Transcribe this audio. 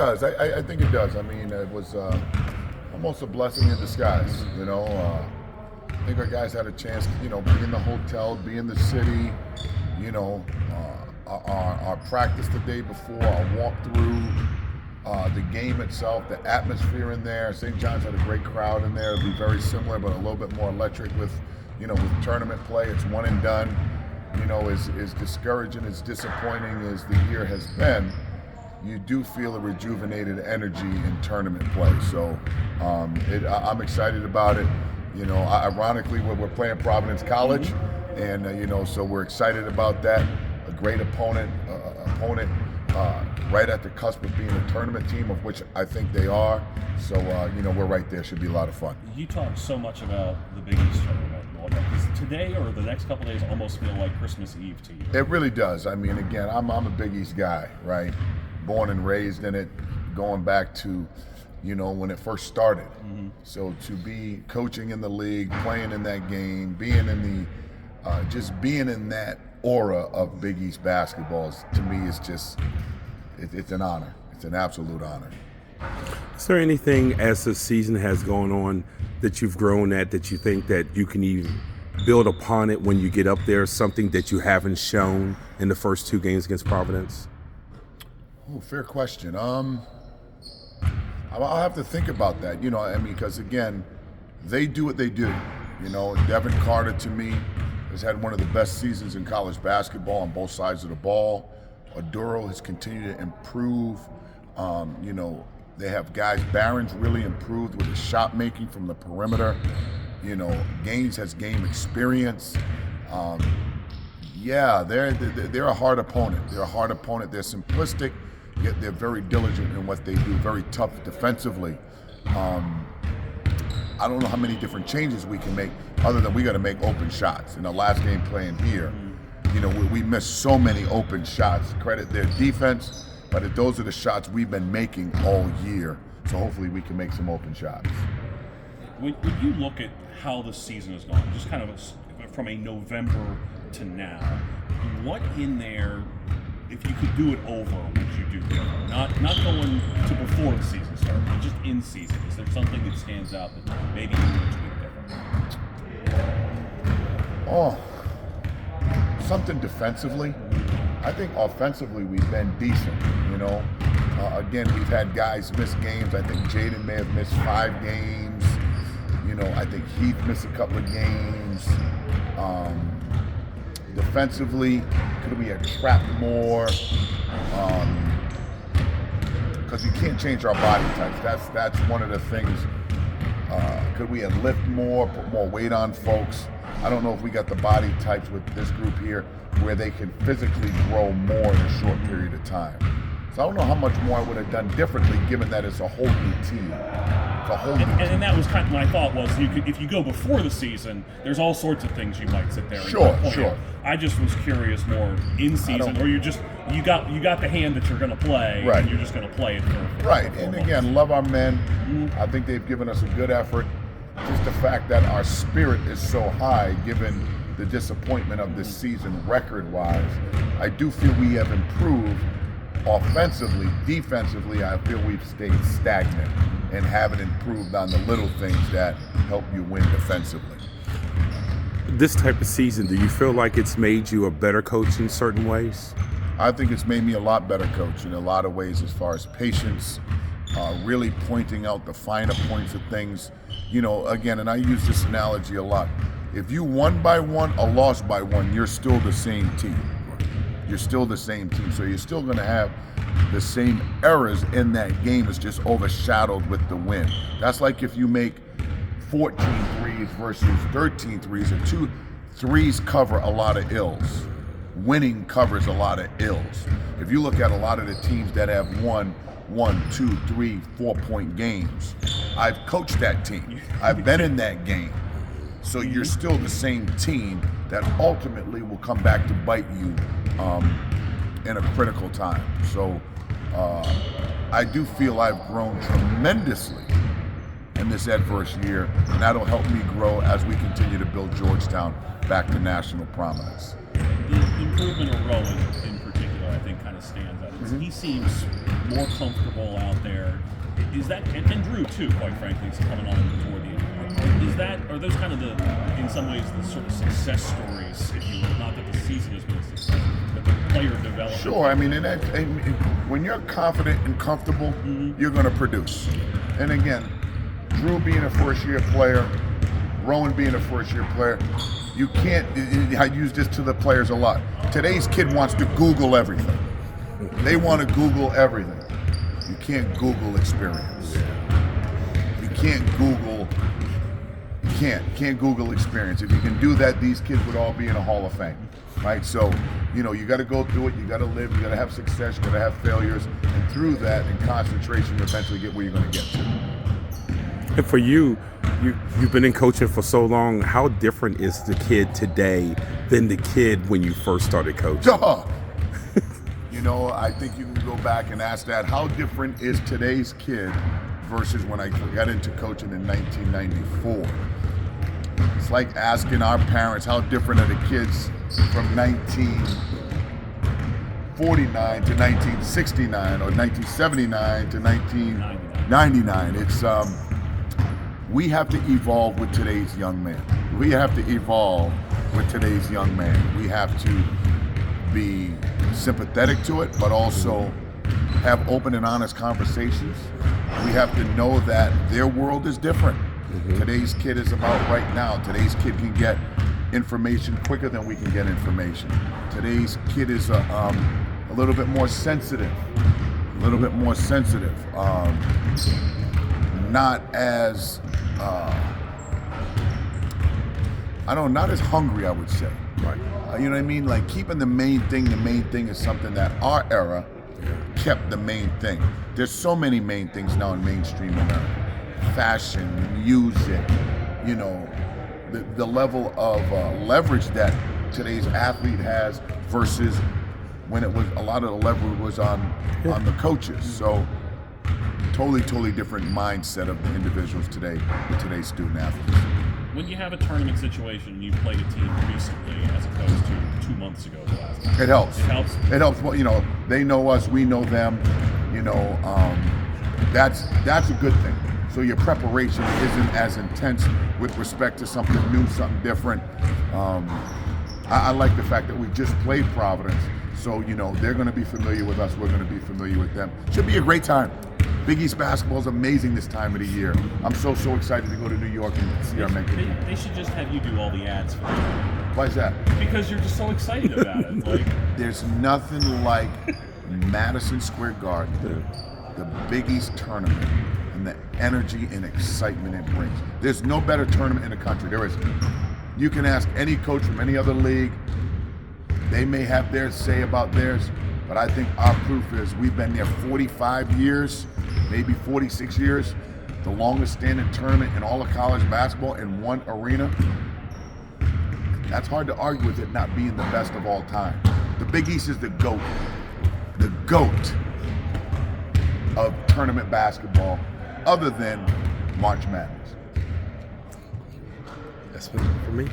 does. I think it does. I mean, it was almost a blessing in disguise. I think our guys had a chance to, be in the hotel, be in the city, our practice the day before, our walkthrough, the game itself, the atmosphere in there. St. John's had a great crowd in there. It'll be very similar, but a little bit more electric with tournament play. It's one and done. As discouraging, as disappointing as the year has been, you do feel a rejuvenated energy in tournament play. So I'm excited about it. Ironically, we're playing Providence College, and so we're excited about that. A great opponent, right at the cusp of being a tournament team, of which I think they are. So we're right there. Should be a lot of fun. You talk so much about the Big East tournament. Does today or the next couple days almost feel like Christmas Eve to you? It really does. I mean, again, I'm a Big East guy, right? Born and raised in it, going back to when it first started. Mm-hmm. So to be coaching in the league, playing in that game, being in the, just being in that aura of Big East basketball, to me, is just, it's an honor. It's an absolute honor. Is there anything as the season has gone on that you've grown at that you think that you can even build upon it when you get up there, something that you haven't shown in the first two games against Providence? Oh, fair question. I'll have to think about that, because again, they do what they do. Devin Carter, to me, has had one of the best seasons in college basketball on both sides of the ball. Aduro has continued to improve. They have guys, Barron's really improved with his shot making from the perimeter. Gaines has game experience. They're a hard opponent. They're simplistic, yet they're very diligent in what they do, very tough defensively. I don't know how many different changes we can make other than we got to make open shots. In the last game playing here, we missed so many open shots. Credit their defense, but those are the shots we've been making all year. So hopefully we can make some open shots. When you look at how the season has gone, just kind of from a November to now, what in there, if you could do it over, would you do different? Not going to before the season started, but just in season. Is there something that stands out that maybe you would tweak different? Oh, something defensively. I think offensively we've been decent. Again, we've had guys miss games. I think Jaden may have missed 5 games. I think Heath missed a couple of games. Defensively, could we have trapped more? Because you can't change our body types. That's one of the things. Could we have lifted more, put more weight on folks? I don't know if we got the body types with this group here where they can physically grow more in a short period of time. So I don't know how much more I would have done differently, given that it's a whole new team. And that was kind of my thought was, if you go before the season, there's all sorts of things you might sit there and Sure. I just was curious more in season, or you got the hand that you're going to play, right, and you're just going to play it for right. For and months. Again, love our men. Mm-hmm. I think they've given us a good effort. Just the fact that our spirit is so high, given the disappointment of this season record-wise, I do feel we have improved offensively. Defensively, I feel we've stayed stagnant and haven't improved on the little things that help you win defensively. This type of season, do you feel like it's made you a better coach in certain ways? I think it's made me a lot better coach in a lot of ways, as far as patience, really pointing out the finer points of things. Again, and I use this analogy a lot. If you won by 1 or lost by 1, you're still the same team. You're still the same team. So you're still going to have the same errors in that game. It's just overshadowed with the win. That's like if you make 14 threes versus 13 threes, and 2 threes cover a lot of ills. Winning covers a lot of ills. If you look at a lot of the teams that have won 1, 2, 3, 4-point games, I've coached that team. I've been in that game. So you're still the same team that ultimately will come back to bite you in a critical time. So I do feel I've grown tremendously in this adverse year, and that'll help me grow as we continue to build Georgetown back to national prominence. The improvement of Rowan in particular, I think, kind of stands out. Mm-hmm. He seems more comfortable out there. Is that, and Drew too, quite frankly, is coming on toward the end. Is that, are those kind of the, in some ways, the sort of success stories, if you will? Not that the season has been a success, but the player development. Sure, I mean, and when you're confident and comfortable, you're going to produce. And again, Drew being a first-year player, Rowan being a first-year player, you can't, I use this to the players a lot. Today's kid wants to Google everything. They want to Google everything. You can't Google experience. You can't Google, can't Google experience. If you can do that, these kids would all be in a Hall of Fame, right? So, you know, you got to go through it, you got to live, you got to have success, you got to have failures, and through that and concentration, you eventually get where you're going to get to. And for you, you've been in coaching for so long. How different is the kid today than the kid when you first started coaching? Duh. You know, I think you can go back and ask that. How different is today's kid versus when I got into coaching in 1994? It's like asking our parents how different are the kids from 1949 to 1969 or 1979 to 1999. It's we have to evolve with today's young man. We have to evolve with today's young man. We have to be sympathetic to it, but also have open and honest conversations. We have to know that their world is different. Today's kid is about right now. Today's kid can get information quicker than we can get information. Today's kid is a little bit more sensitive, not as not as hungry, I would say. Right. You know what I mean? Like keeping the main thing is something that our era kept the main thing. There's so many main things now in mainstream America. Fashion, music, you know, the level of leverage that today's athlete has versus when it was, a lot of the leverage was on the coaches. So totally different mindset of the individuals today with today's student athletes. When you have a tournament situation and you played a team recently as opposed to 2 months ago the last time, it helps. It helps. Well, you know, they know us, we know them. You know, that's a good thing. So your preparation isn't as intense with respect to something new, something different. I like the fact that we just played Providence, so you know they're going to be familiar with us. We're going to be familiar with them. Should be a great time. Big East basketball is amazing this time of the year. I'm so excited to go to New York and see our men. They should just have you do all the ads for them. Why is that? Because you're just so excited about it. Like, there's nothing like Madison Square Garden, the Big East tournament, and the energy and excitement it brings. There's no better tournament in the country. There isn't. You can ask any coach from any other league. They may have their say about theirs, but I think our proof is we've been there 45 years, maybe 46 years, the longest standing tournament in all of college basketball in one arena. That's hard to argue with it not being the best of all time. The Big East is the GOAT of tournament basketball, other than March Madness. That's it for me.